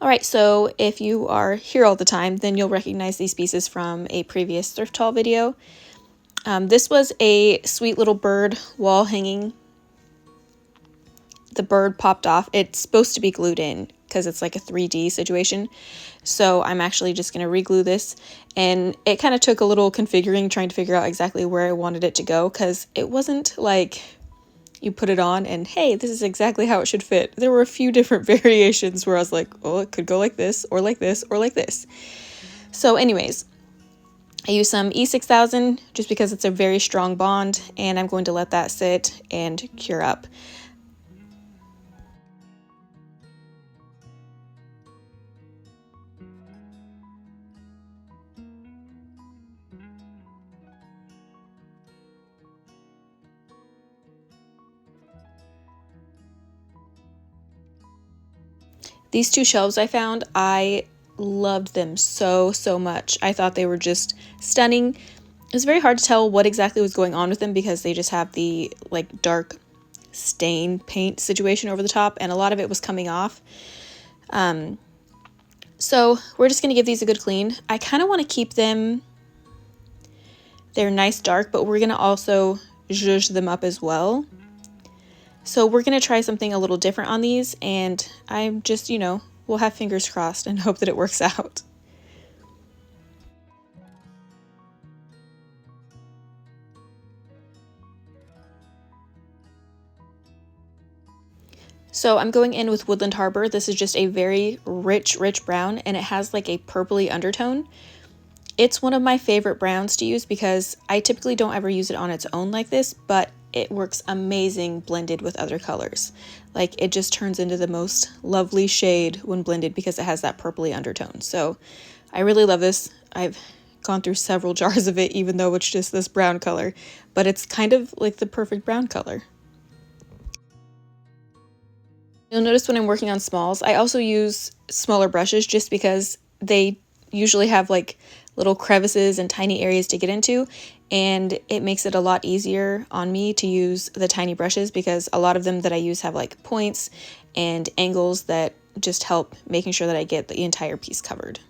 All right, so if you are here all the time, then you'll recognize these pieces from a previous thrift haul video. This was a sweet little bird wall hanging. The bird popped off. It's supposed to be glued in because it's like a 3D situation. So I'm actually just going to re-glue this. And it kind of took a little configuring, trying to figure out exactly where I wanted it to go, because it wasn't like you put it on and hey, this is exactly how it should fit. There were a few different variations where I was like, oh, it could go like this, or like this, or like this. So anyways, I use some E6000 just because it's a very strong bond, and I'm going to let that sit and cure up. These two shelves I found, I loved them so much. I thought they were just stunning. It was very hard to tell what exactly was going on with them because they just have the like dark stain paint situation over the top, and a lot of it was coming off. So we're just gonna give these a good clean. I kind of want to keep them, they're nice dark, but we're gonna also zhuzh them up as well. So we're gonna try something a little different on these, and I'm just, we'll have fingers crossed and hope that it works out. So I'm going in with Woodland Harbor. This is just a very rich brown, and it has like a purpley undertone. It's one of my favorite browns to use because I typically don't ever use it on its own like this, but it works amazing blended with other colors. Like, it just turns into the most lovely shade when blended because it has that purpley undertone. So I really love this. I've gone through several jars of it, even though it's just this brown color, but it's kind of like the perfect brown color. You'll notice when I'm working on smalls, I also use smaller brushes just because they usually have like little crevices and tiny areas to get into, and it makes it a lot easier on me to use the tiny brushes because a lot of them that I use have like points and angles that just help making sure that I get the entire piece covered.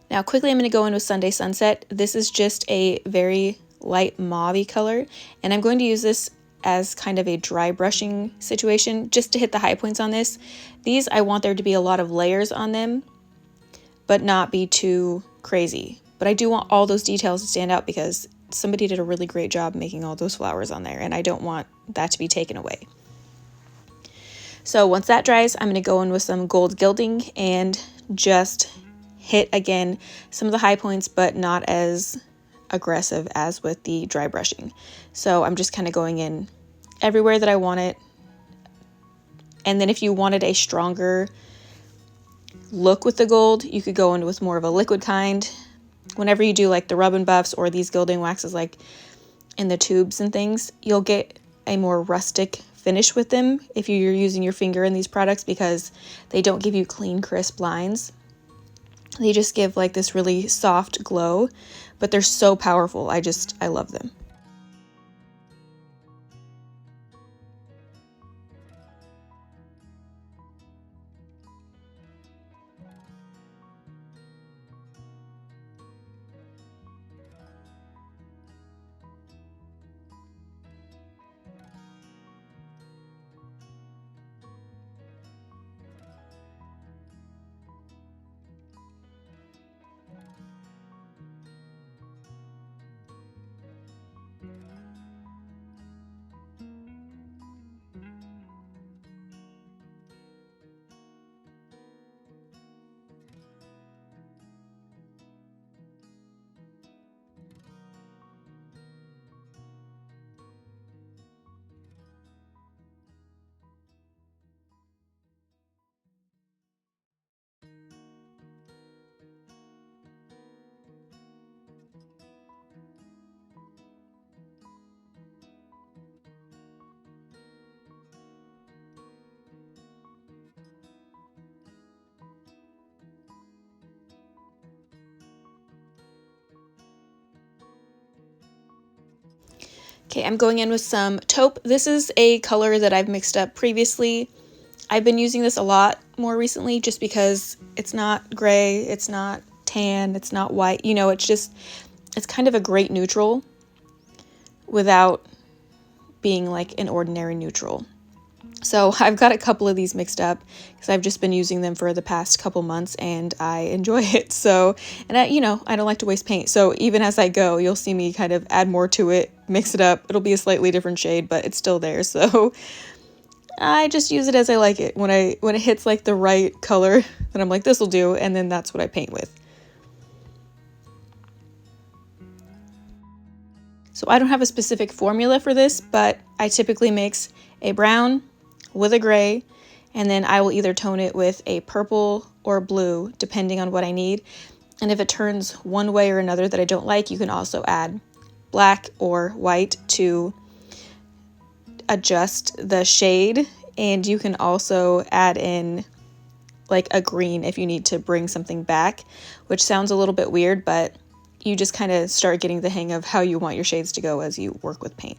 Now quickly I'm going to go in with Sunday Sunset. This is just a very light mauve color, and I'm going to use this as kind of a dry brushing situation just to hit the high points on this. These, I want there to be a lot of layers on them, but not be too crazy. But I do want all those details to stand out because somebody did a really great job making all those flowers on there, and I don't want that to be taken away. So once that dries, I'm going to go in with some gold gilding and just hit again some of the high points, but not as aggressive as with the dry brushing. So I'm just kind of going in everywhere that I want it. And then if you wanted a stronger look with the gold, you could go in with more of a liquid kind. Whenever you do like the rub and buffs or these gilding waxes like in the tubes and things, you'll get a more rustic finish with them if you're using your finger in these products because they don't give you clean, crisp lines. They just give like this really soft glow, but they're so powerful. I love them. Okay, I'm going in with some taupe. This is a color that I've mixed up previously. I've been using this a lot more recently just because it's not gray, it's not tan, it's not white. You know, it's kind of a great neutral without being like an ordinary neutral. So I've got a couple of these mixed up because I've just been using them for the past couple months and I enjoy it. So, and I don't like to waste paint. So even as I go, you'll see me kind of add more to it, mix it up. It'll be a slightly different shade, but it's still there. So I just use it as I like it. When it hits like the right color, then I'm like, this will do. And then that's what I paint with. So I don't have a specific formula for this, but I typically mix a brown with a gray, and then I will either tone it with a purple or blue, depending on what I need. And if it turns one way or another that I don't like, you can also add black or white to adjust the shade. And you can also add in like a green if you need to bring something back, which sounds a little bit weird, but you just kind of start getting the hang of how you want your shades to go as you work with paint.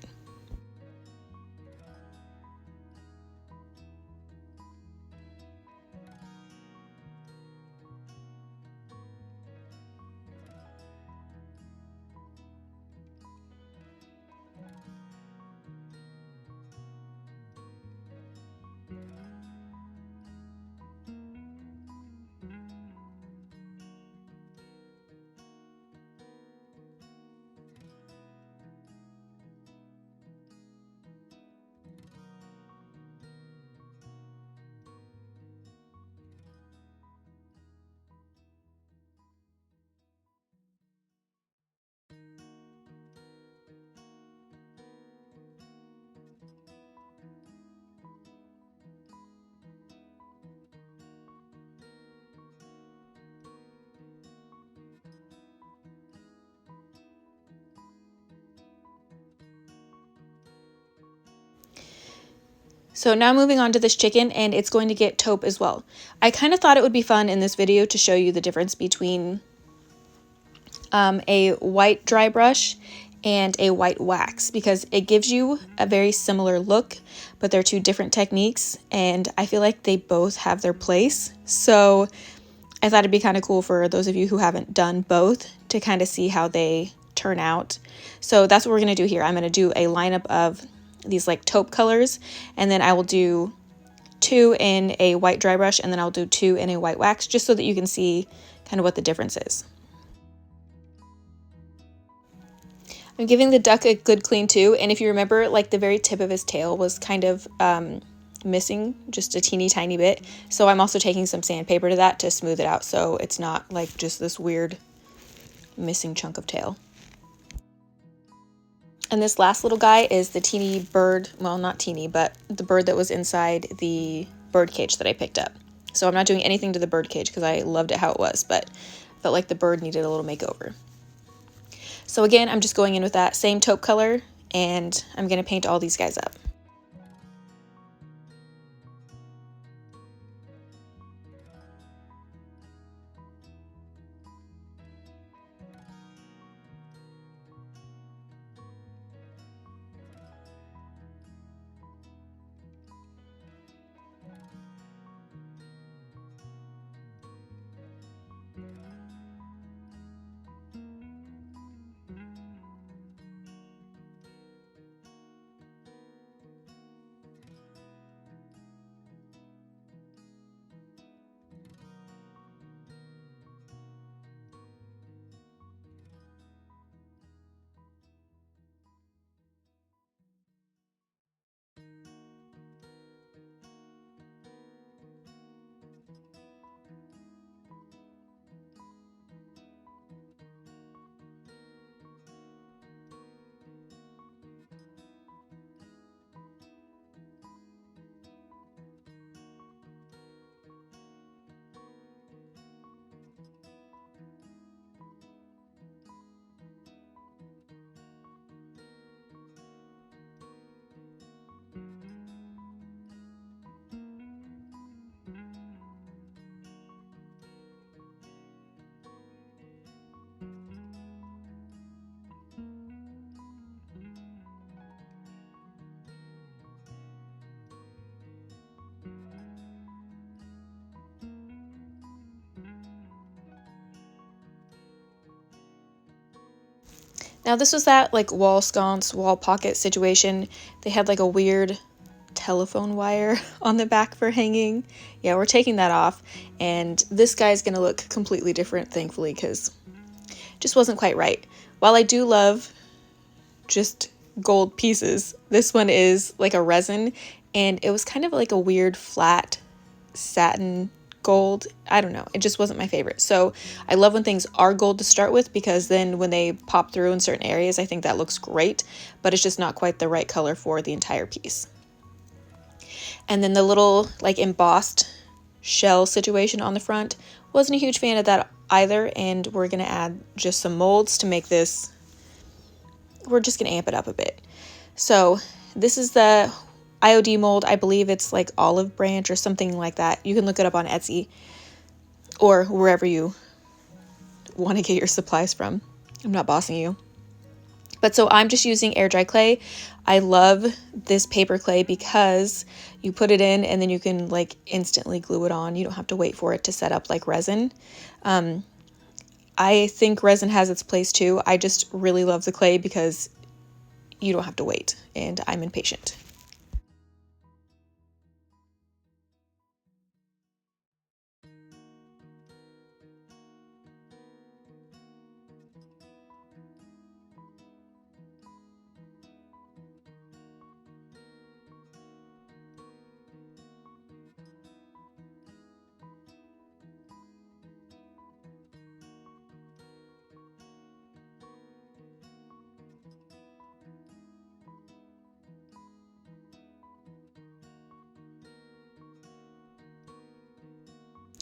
So now moving on to this chicken, and it's going to get taupe as well. I kind of thought it would be fun in this video to show you the difference between a white dry brush and a white wax, because it gives you a very similar look, but they're two different techniques, and I feel like they both have their place. So I thought it'd be kind of cool for those of you who haven't done both to kind of see how they turn out. So that's what we're going to do here. I'm going to do a lineup of these like taupe colors, and then I will do 2 in a white dry brush, and then I'll do 2 in a white wax, just so that you can see kind of what the difference is. I'm giving the duck a good clean too, and if you remember, like the very tip of his tail was kind of missing just a teeny tiny bit, so I'm also taking some sandpaper to that to smooth it out so it's not like just this weird missing chunk of tail. And this last little guy is the teeny bird, well, not teeny, but the bird that was inside the bird cage that I picked up. So I'm not doing anything to the bird cage because I loved it how it was, but I felt like the bird needed a little makeover. So again, I'm just going in with that same taupe color, and I'm going to paint all these guys up. Now this was that like wall sconce, wall pocket situation. They had like a weird telephone wire on the back for hanging. Yeah, we're taking that off, and this guy's gonna look completely different, thankfully, because it just wasn't quite right. While I do love just gold pieces, this one is like a resin, and it was kind of like a weird flat satin gold. I don't know, it just wasn't my favorite. So I love when things are gold to start with, because then when they pop through in certain areas, I think that looks great, but it's just not quite the right color for the entire piece. And then the little like embossed shell situation on the front, wasn't a huge fan of that either, and we're gonna add just some molds to make this, we're just gonna amp it up a bit. So this is the IOD mold. I believe it's like Olive Branch or something like that. You can look it up on Etsy or wherever you want to get your supplies from. I'm not bossing you. But so I'm just using air dry clay. I love this paper clay because you put it in and then you can like instantly glue it on. You don't have to wait for it to set up like resin. I think resin has its place too. I just really love the clay because you don't have to wait, and I'm impatient.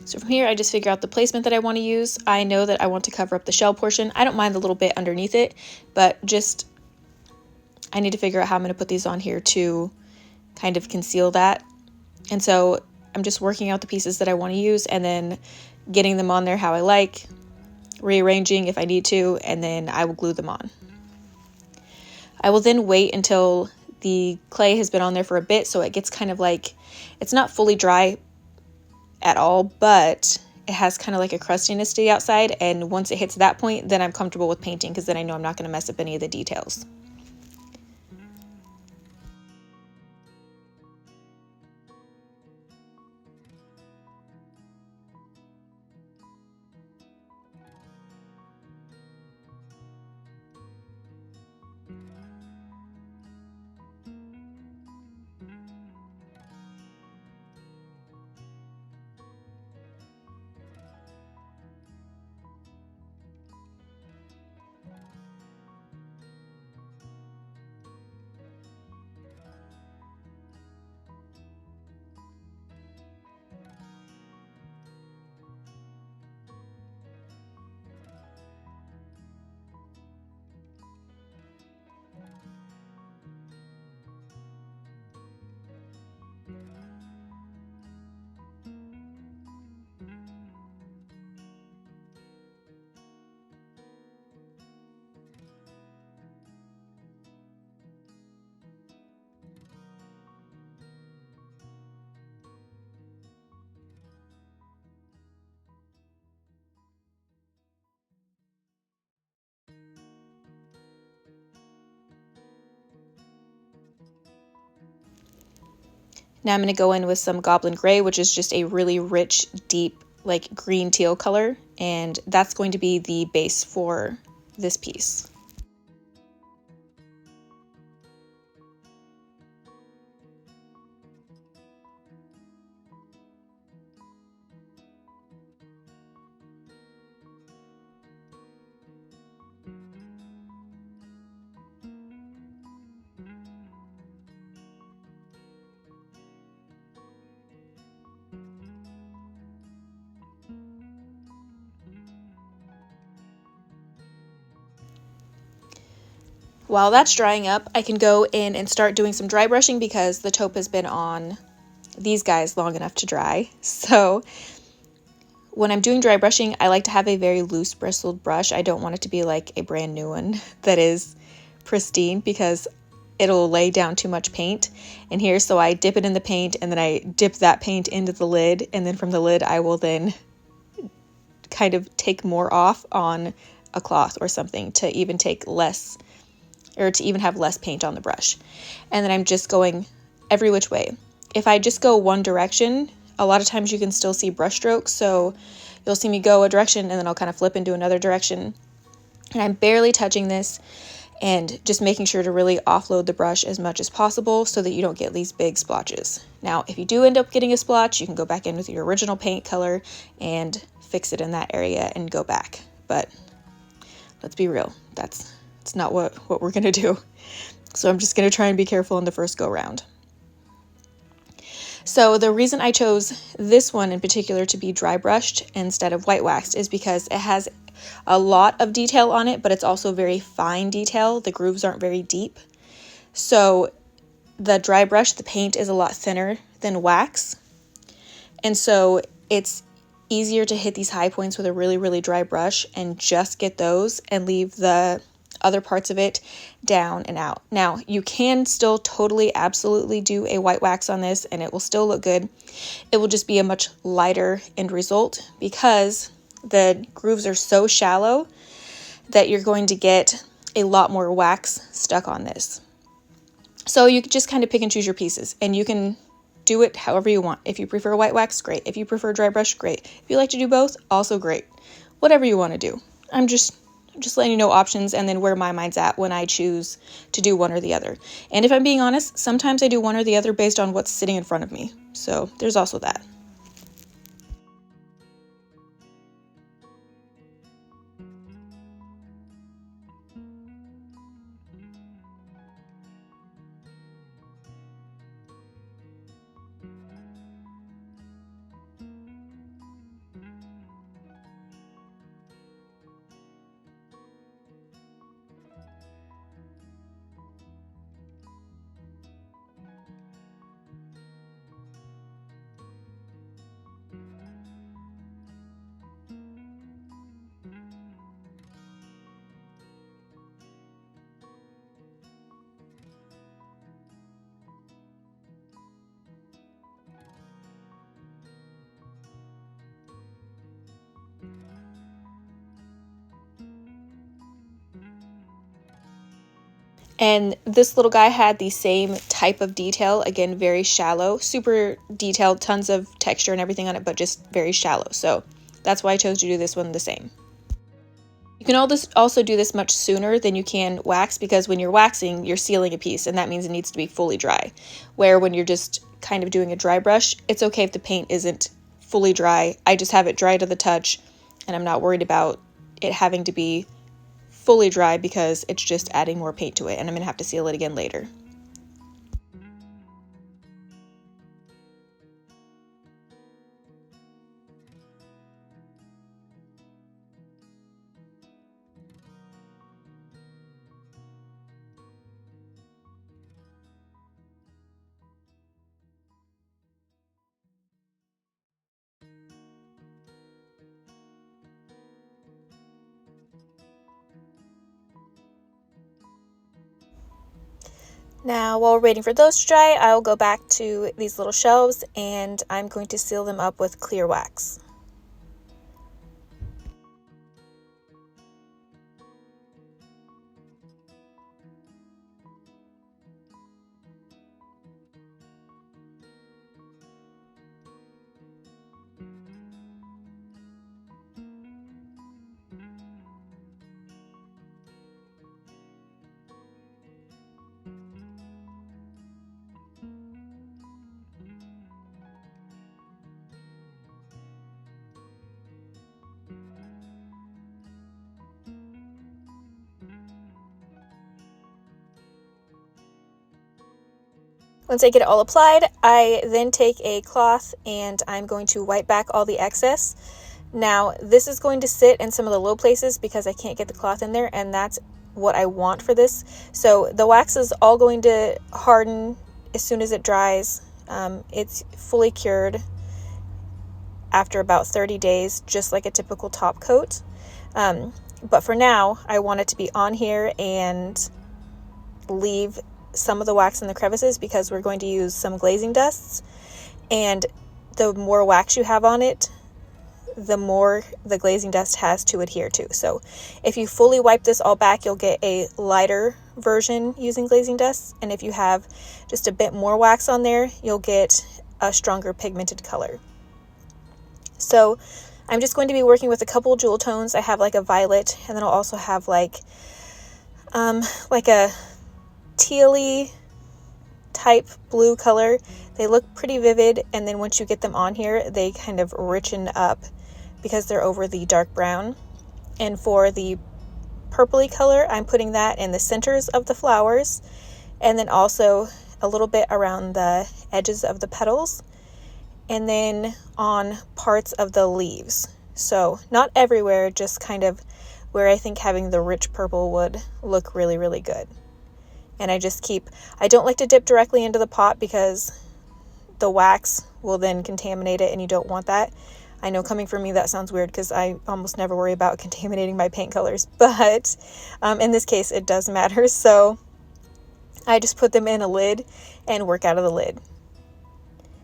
So from here, I just figure out the placement that I want to use. I know that I want to cover up the shell portion. I don't mind the little bit underneath it, but just I need to figure out how I'm going to put these on here to kind of conceal that. And so I'm just working out the pieces that I want to use and then getting them on there how I like, rearranging if I need to, and then I will glue them on. I will then wait until the clay has been on there for a bit so it gets kind of like, it's not fully dry at all, but it has kind of like a crustiness to the outside, and once it hits that point, then I'm comfortable with painting, because then I know I'm not going to mess up any of the details. Now I'm going to go in with some Goblin Gray, which is just a really rich, deep, like green teal color, and that's going to be the base for this piece. While that's drying up, I can go in and start doing some dry brushing because the taupe has been on these guys long enough to dry. So when I'm doing dry brushing, I like to have a very loose bristled brush. I don't want it to be like a brand new one that is pristine, because it'll lay down too much paint in here. So I dip it in the paint, and then I dip that paint into the lid, and then from the lid I will then kind of take more off on a cloth or something to even take less, or to even have less paint on the brush. And then I'm just going every which way. If I just go one direction, a lot of times you can still see brush strokes, so you'll see me go a direction and then I'll kind of flip into another direction. And I'm barely touching this and just making sure to really offload the brush as much as possible so that you don't get these big splotches. Now, if you do end up getting a splotch, you can go back in with your original paint color and fix it in that area and go back. But let's be real, it's not what we're gonna do. So I'm just gonna try and be careful in the first go round. So the reason I chose this one in particular to be dry brushed instead of white waxed is because it has a lot of detail on it, but it's also very fine detail. The grooves aren't very deep. So the dry brush, the paint is a lot thinner than wax. And so it's easier to hit these high points with a really, really dry brush and just get those and leave the other parts of it down and out. Now, you can still totally, absolutely do a white wax on this and it will still look good. It will just be a much lighter end result because the grooves are so shallow that you're going to get a lot more wax stuck on this. So you can just kind of pick and choose your pieces, and you can do it however you want. If you prefer white wax, great. If you prefer dry brush, great. If you like to do both, also great. Whatever you want to do. I'm just letting you know options and then where my mind's at when I choose to do one or the other. And if I'm being honest, sometimes I do one or the other based on what's sitting in front of me. So there's also that. And this little guy had the same type of detail, again, very shallow, super detailed, tons of texture and everything on it, but just very shallow. So that's why I chose to do this one the same. You can also do this much sooner than you can wax, because when you're waxing, you're sealing a piece, and that means it needs to be fully dry. Where when you're just kind of doing a dry brush, it's okay if the paint isn't fully dry. I just have it dry to the touch, and I'm not worried about it having to be fully dry because it's just adding more paint to it, and I'm gonna have to seal it again later. Now, while we're waiting for those to dry, I'll go back to these little shelves and I'm going to seal them up with clear wax. Once I get it all applied, I then take a cloth and I'm going to wipe back all the excess. Now, this is going to sit in some of the low places because I can't get the cloth in there, and that's what I want for this. So the wax is all going to harden as soon as it dries. It's fully cured after about 30 days, just like a typical top coat. But for now, I want it to be on here and leave some of the wax in the crevices because we're going to use some glazing dusts, and the more wax you have on it, the more the glazing dust has to adhere to. So if you fully wipe this all back, you'll get a lighter version using glazing dust. And if you have just a bit more wax on there, you'll get a stronger pigmented color. So I'm just going to be working with a couple jewel tones. I have like a violet, and then I'll also have like a tealy type blue color. They look pretty vivid, and then once you get them on here, they kind of richen up because they're over the dark brown. And for the purpley color, I'm putting that in the centers of the flowers, and then also a little bit around the edges of the petals, and then on parts of the leaves. So not everywhere, just kind of where I think having the rich purple would look really, really good. And I don't like to dip directly into the pot because the wax will then contaminate it, and you don't want that. I know coming from me that sounds weird because I almost never worry about contaminating my paint colors, but in this case it does matter. So I just put them in a lid and work out of the lid.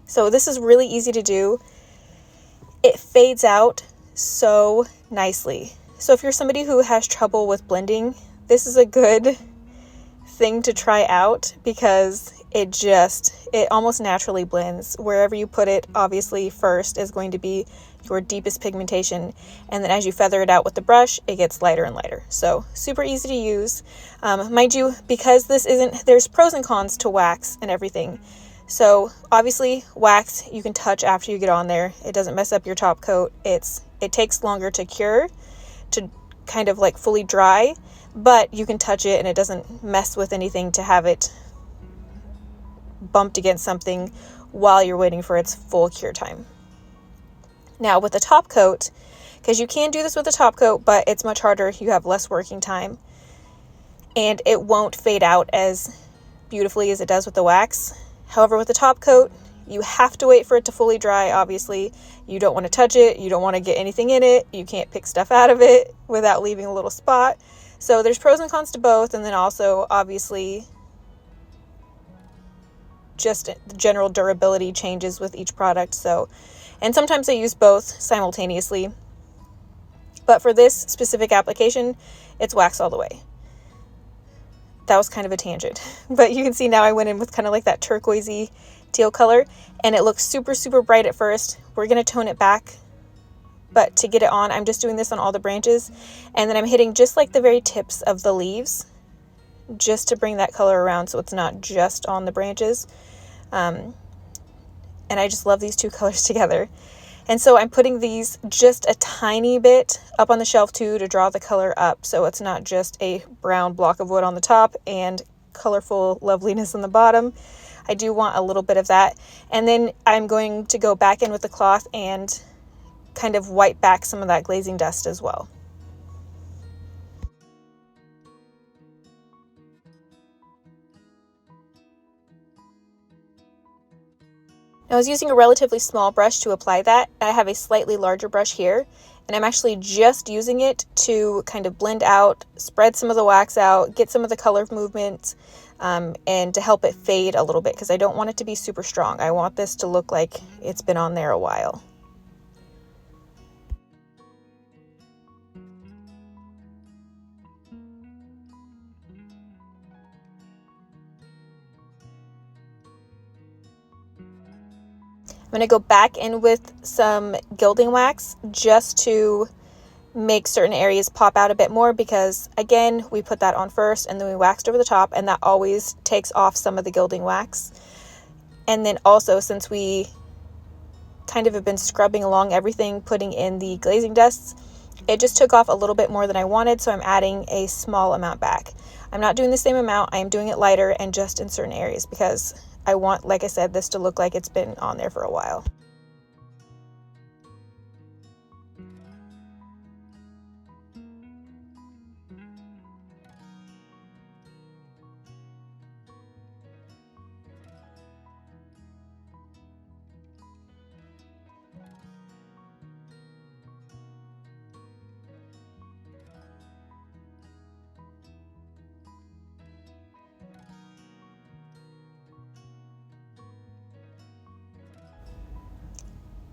So this is really easy to do. It fades out so nicely. So if you're somebody who has trouble with blending, this is a good thing to try out because it almost naturally blends. Wherever you put it, obviously first is going to be your deepest pigmentation, and then as you feather it out with the brush, it gets lighter and lighter. So super easy to use. Mind you, because there's pros and cons to wax and everything. So obviously wax you can touch after you get on there. It doesn't mess up your top coat. It takes longer to cure, to kind of like fully dry, but you can touch it and it doesn't mess with anything to have it bumped against something while you're waiting for its full cure time. Now with a top coat, because you can do this with a top coat, but it's much harder, you have less working time, and it won't fade out as beautifully as it does with the wax. However, with the top coat, you have to wait for it to fully dry, obviously. You don't want to touch it, you don't want to get anything in it, you can't pick stuff out of it without leaving a little spot. So there's pros and cons to both, and then also obviously just the general durability changes with each product. So, and sometimes I use both simultaneously, but for this specific application, it's wax all the way. That was kind of a tangent, but you can see now I went in with kind of like that turquoisey teal color, and it looks super, super bright at first. We're going to tone it back, but to get it on, I'm just doing this on all the branches, and then I'm hitting just like the very tips of the leaves, just to bring that color around so it's not just on the branches. And I just love these two colors together. And so I'm putting these just a tiny bit up on the shelf too to draw the color up, so it's not just a brown block of wood on the top and colorful loveliness on the bottom. I do want a little bit of that. And then I'm going to go back in with the cloth and kind of wipe back some of that glazing dust as well. I was using a relatively small brush to apply that. I have a slightly larger brush here, and I'm actually just using it to kind of blend out, spread some of the wax out, get some of the color movement, and to help it fade a little bit because I don't want it to be super strong. I want this to look like it's been on there a while. I'm going to go back in with some gilding wax just to make certain areas pop out a bit more because, again, we put that on first and then we waxed over the top, and that always takes off some of the gilding wax. And then also, since we kind of have been scrubbing along everything, putting in the glazing dusts, it just took off a little bit more than I wanted, so I'm adding a small amount back. I'm not doing the same amount, I am doing it lighter and just in certain areas because I want, like I said, this to look like it's been on there for a while.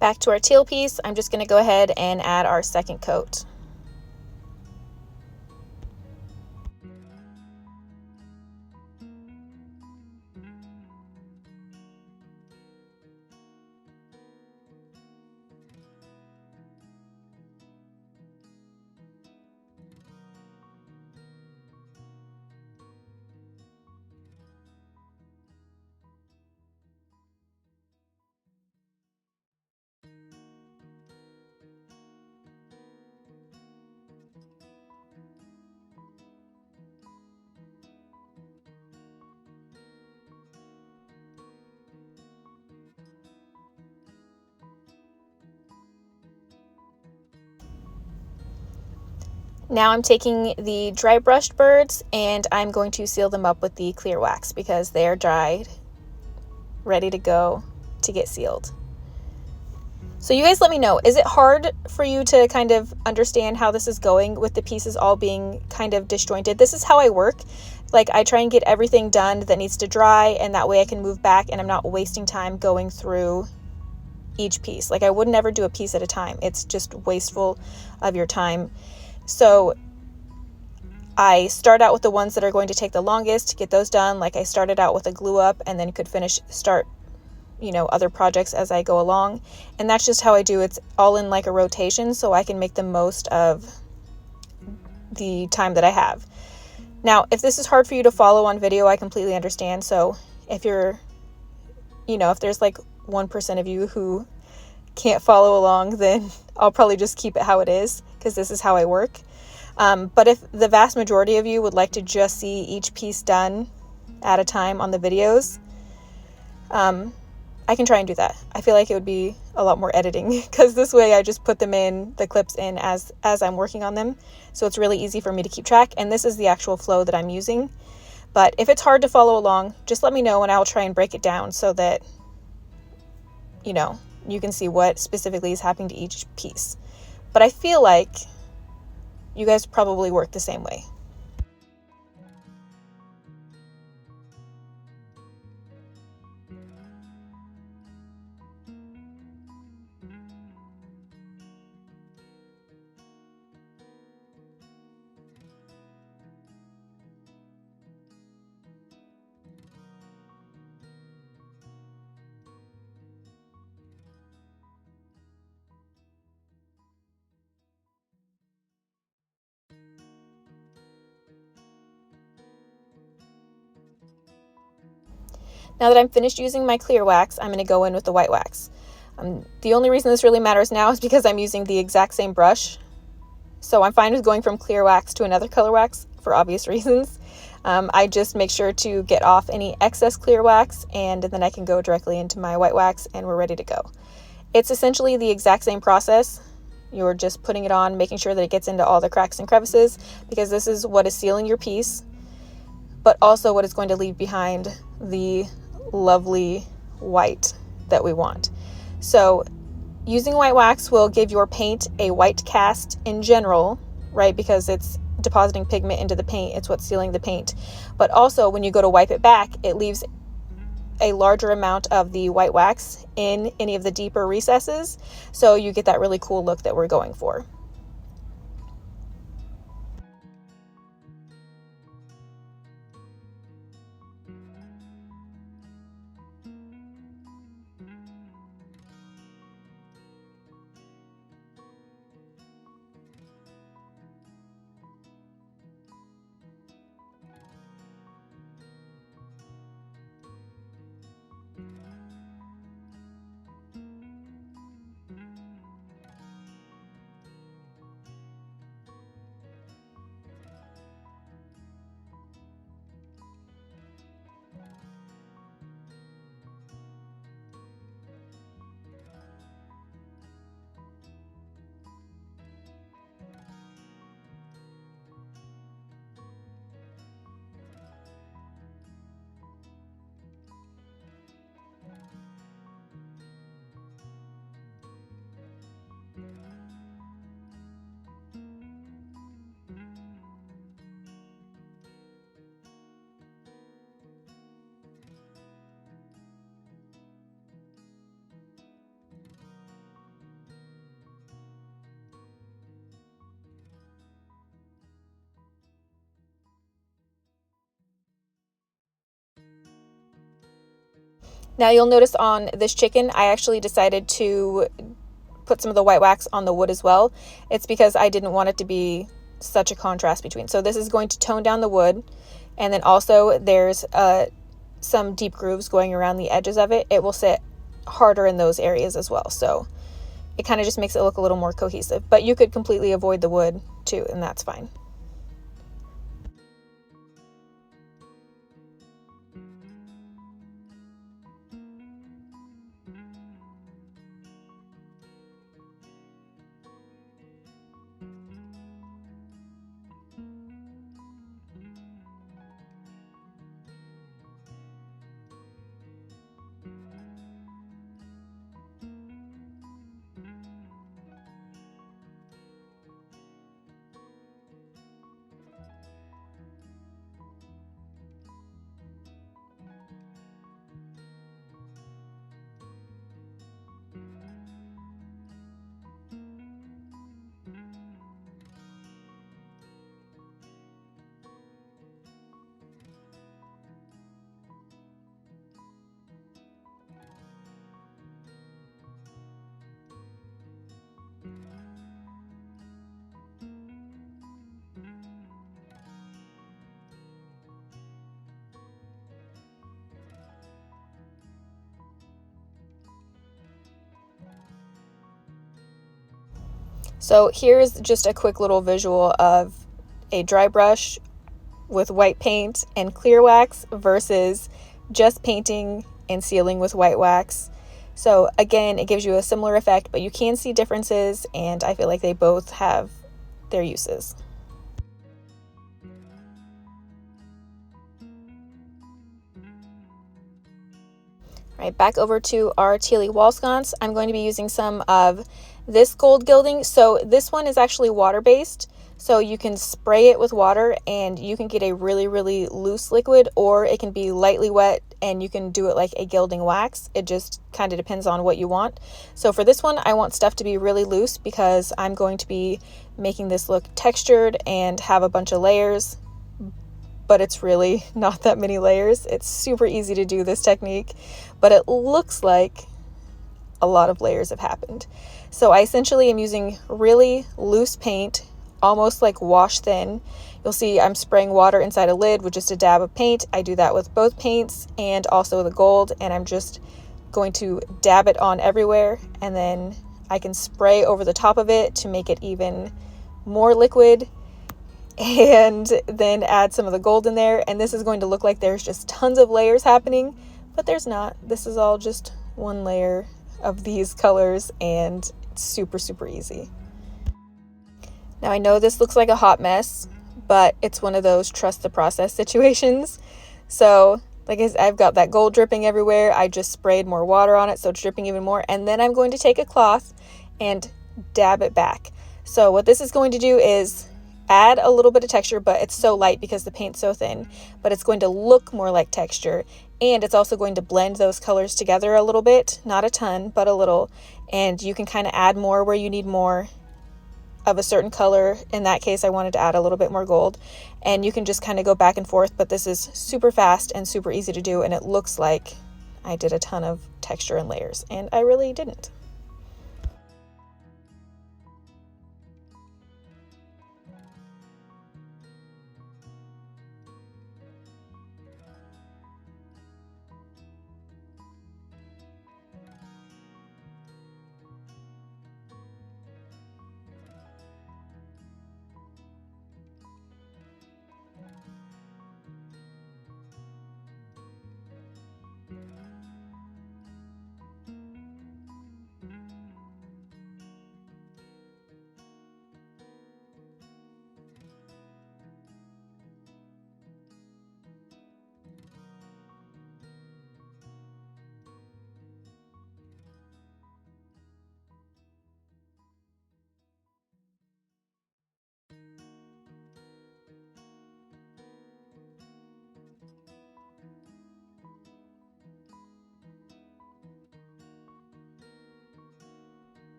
Back to our teal piece, I'm just going to go ahead and add our second coat. Now I'm taking the dry brushed birds and I'm going to seal them up with the clear wax because they are dried, ready to go to get sealed. So you guys let me know, is it hard for you to kind of understand how this is going with the pieces all being kind of disjointed? This is how I work. Like, I try and get everything done that needs to dry, and that way I can move back and I'm not wasting time going through each piece. Like, I would never do a piece at a time. It's just wasteful of your time. So I start out with the ones that are going to take the longest to get those done. Like, I started out with a glue up and then could start other projects as I go along. And that's just how I do. It's all in like a rotation so I can make the most of the time that I have. Now, if this is hard for you to follow on video, I completely understand. So if if there's like 1% of you who can't follow along, then I'll probably just keep it how it is because this is how I work. But if the vast majority of you would like to just see each piece done at a time on the videos, I can try and do that. I feel like it would be a lot more editing because this way I just put the clips in as I'm working on them. So it's really easy for me to keep track. And this is the actual flow that I'm using. But if it's hard to follow along, just let me know and I'll try and break it down so that, you can see what specifically is happening to each piece. But I feel like you guys probably work the same way. Now that I'm finished using my clear wax, I'm going to go in with the white wax. The only reason this really matters now is because I'm using the exact same brush. So I'm fine with going from clear wax to another color wax for obvious reasons. I just make sure to get off any excess clear wax and then I can go directly into my white wax and we're ready to go. It's essentially the exact same process. You're just putting it on, making sure that it gets into all the cracks and crevices because this is what is sealing your piece, but also what is going to leave behind the lovely white that we want. So using white wax will give your paint a white cast in general, right? Because it's depositing pigment into the paint. It's what's sealing the paint. But also when you go to wipe it back, it leaves a larger amount of the white wax in any of the deeper recesses. So you get that really cool look that we're going for. Now you'll notice on this chicken, I actually decided to put some of the white wax on the wood as well. It's because I didn't want it to be such a contrast between. So this is going to tone down the wood, and then also there's some deep grooves going around the edges of it. It will sit harder in those areas as well. So it kind of just makes it look a little more cohesive, but you could completely avoid the wood too, and that's fine. So here's just a quick little visual of a dry brush with white paint and clear wax versus just painting and sealing with white wax. So again, it gives you a similar effect, but you can see differences, and I feel like they both have their uses. All right, back over to our tealy wall sconce. I'm going to be using some of this gold gilding. So this one is actually water-based, so you can spray it with water and you can get a really, really loose liquid, or it can be lightly wet and you can do it like a gilding wax. It just kind of depends on what you want. So for this one, I want stuff to be really loose because I'm going to be making this look textured and have a bunch of layers, but it's really not that many layers. It's super easy to do this technique, but it looks like a lot of layers have happened. So I essentially am using really loose paint, almost like wash thin. You'll see I'm spraying water inside a lid with just a dab of paint. I do that with both paints and also the gold, and I'm just going to dab it on everywhere, and then I can spray over the top of it to make it even more liquid, and then add some of the gold in there, and this is going to look like there's just tons of layers happening, but there's not. This is all just one layer of these colors, and it's super, super easy. Now I know this looks like a hot mess, but it's one of those trust the process situations. So like I said, I've got that gold dripping everywhere. I just sprayed more water on it, so it's dripping even more, and then I'm going to take a cloth and dab it back. So what this is going to do is add a little bit of texture, but it's so light because the paint's so thin, but it's going to look more like texture, and it's also going to blend those colors together a little bit, not a ton, but a little, and you can kind of add more where you need more of a certain color. In that case, I wanted to add a little bit more gold, and you can just kind of go back and forth, but this is super fast and super easy to do, and it looks like I did a ton of texture and layers, and I really didn't.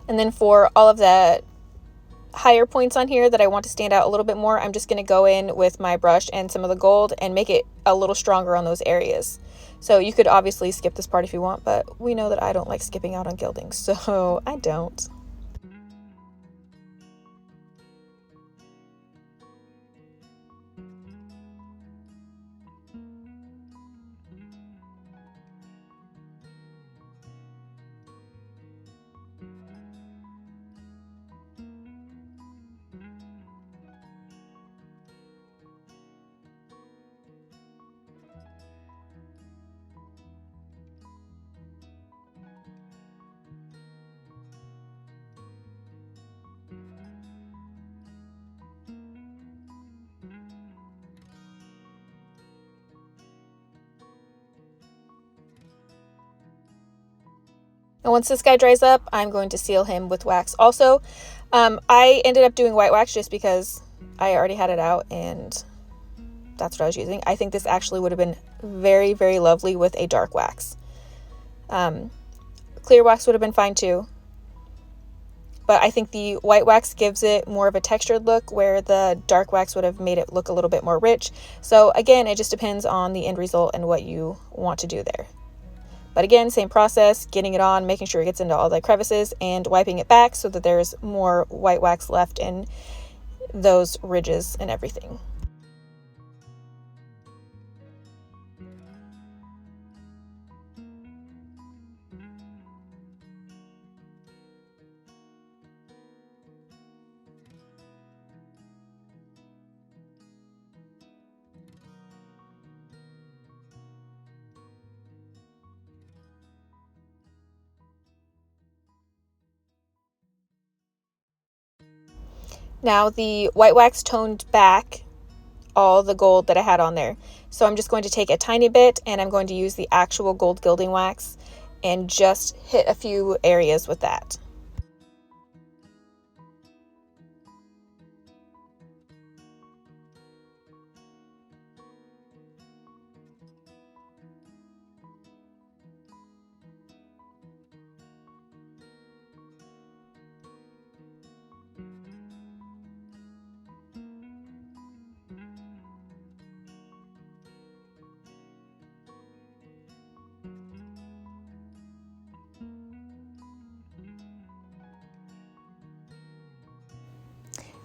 And then for all of that higher points on here that I want to stand out a little bit more, I'm just going to go in with my brush and some of the gold and make it a little stronger on those areas. So you could obviously skip this part if you want, but we know that I don't like skipping out on gilding, so I don't. And once this guy dries up, I'm going to seal him with wax. Also, I ended up doing white wax just because I already had it out and that's what I was using. I think this actually would have been very, very lovely with a dark wax. Clear wax would have been fine too. But I think the white wax gives it more of a textured look, where the dark wax would have made it look a little bit more rich. So again, it just depends on the end result and what you want to do there. But again, same process, getting it on, making sure it gets into all the crevices and wiping it back so that there's more white wax left in those ridges and everything. Now the white wax toned back all the gold that I had on there. So I'm just going to take a tiny bit and I'm going to use the actual gold gilding wax and just hit a few areas with that.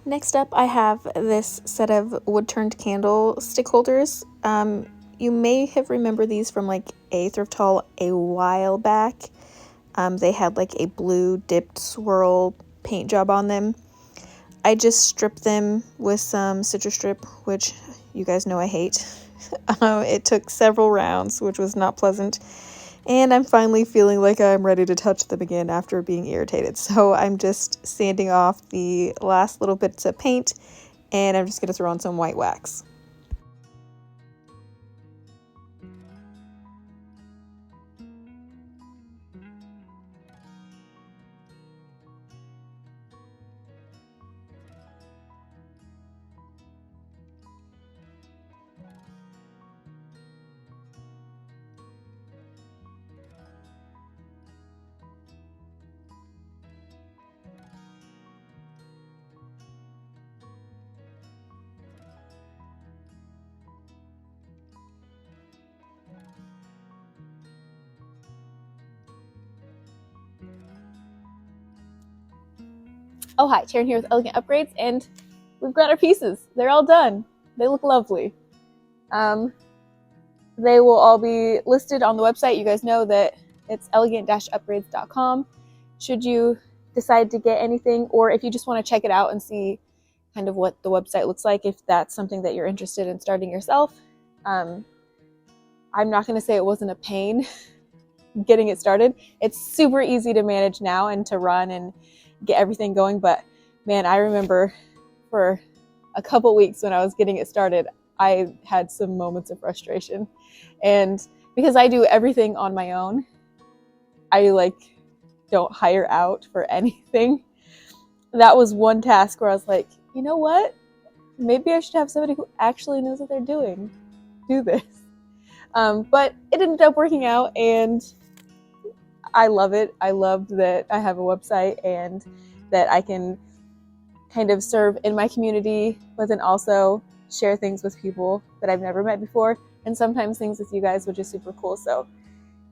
Next up, I have this set of wood-turned candle stick holders. You may have remembered these from like a thrift haul a while back. They had like a blue dipped swirl paint job on them. I just stripped them with some citrus strip, which you guys know I hate. It took several rounds, which was not pleasant. And I'm finally feeling like I'm ready to touch them again after being irritated. So I'm just sanding off the last little bits of paint and I'm just going to throw on some white wax. Oh hi, Taryn here with Elegant Upgrades, and we've got our pieces. They're all done. They look lovely. They will all be listed on the website. You guys know that it's elegant-upgrades.com. Should you decide to get anything, or if you just want to check it out and see kind of what the website looks like, if that's something that you're interested in starting yourself. I'm not going to say it wasn't a pain getting it started. It's super easy to manage now and to run and get everything going, but man, I remember for a couple weeks when I was getting it started, I had some moments of frustration. And because I do everything on my own, I don't hire out for anything. That was one task where I was like, you know what? Maybe I should have somebody who actually knows what they're doing do this. But it ended up working out and I love it. I love that I have a website and that I can kind of serve in my community, but then also share things with people that I've never met before, and sometimes things with you guys, which is super cool. So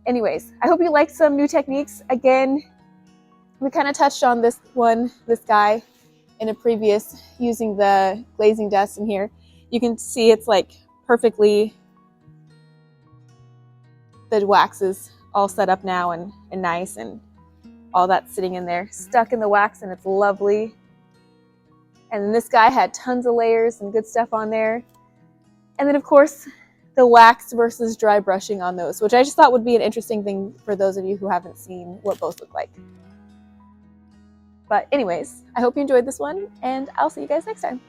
anyways, I hope you liked some new techniques. Again, we kind of touched on this guy in a previous, using the glazing dust in here. You can see it's like perfectly, the wax is all set up now and nice, and all that's sitting in there, stuck in the wax, and it's lovely. And then this guy had tons of layers and good stuff on there. And then of course, the wax versus dry brushing on those, which I just thought would be an interesting thing for those of you who haven't seen what both look like. But anyways, I hope you enjoyed this one, and I'll see you guys next time.